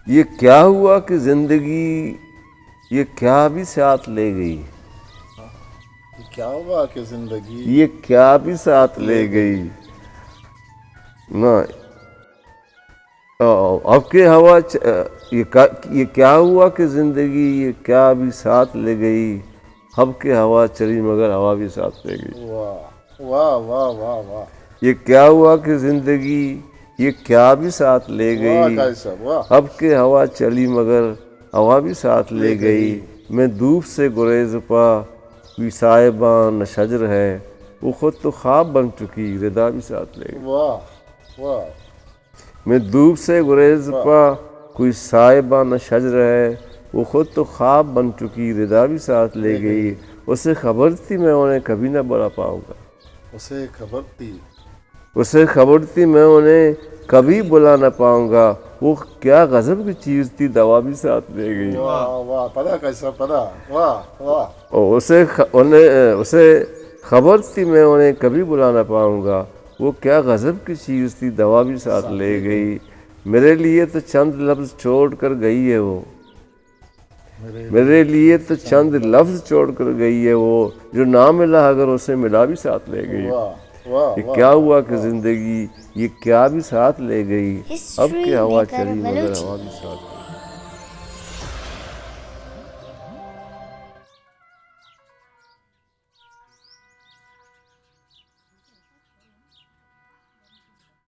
یہ کیا ہوا کہ زندگی یہ کیا بھی ساتھ لے گئی، کیا ہوا کہ زندگی یہ کیا بھی ساتھ لے گئی نہ اب کے ہوا یہ کیا ہوا کہ زندگی یہ کیا بھی ساتھ لے گئی، اب کے ہوا چلی مگر ہوا بھی ساتھ لے گئی۔ واہ واہ واہ واہ واہ یہ کیا ہوا کہ زندگی یہ کیا بھی ساتھ لے واہ گئی، قائد صاحب واہ اب کے ہوا چلی مگر ہوا بھی ساتھ لے گئی۔ میں دھوپ سے گریز پا کوئی صاحبان نہ شجر ہے، وہ خود تو خواب بن چکی ردا بھی ساتھ لے گئی۔ واہ واہ میں دھوپ سے گریز پا کوئی صاحبان نہ شجر ہے، وہ خود تو خواب بن چکی ردا بھی ساتھ لے گئی۔ اسے خبر تھی میں انہیں کبھی نہ بڑھا پاؤں گا، اسے خبر تھی اسے خبر تھی میں انہیں کبھی بلا نہ پاؤں گا، وہ کیا غضب کی چیز تھی دوا بھی ساتھ لے گئی۔ واہ واہ پڑھا قائد صاحب پڑھا واہ واہ اور اسے خبر تھی میں انہیں کبھی بلا نہ پاؤں گا، وہ کیا غضب کی چیز تھی دوا بھی ساتھ لے گئی۔ میرے لیے تو چند لفظ چھوڑ کر گئی ہے وہ، میرے لیے تو چند لفظ چھوڑ کر گئی ہے وہ، جو نہ ملا اگر اسے ملا بھی ساتھ لے گئی۔ واہ واہ یہ کیا ہوا کہ زندگی یہ کیا بھی ساتھ لے گئی، اب ہسٹری کہ ہوا میکر چلی مگر بلوچی۔ ہوا بھی ساتھ لے گئی۔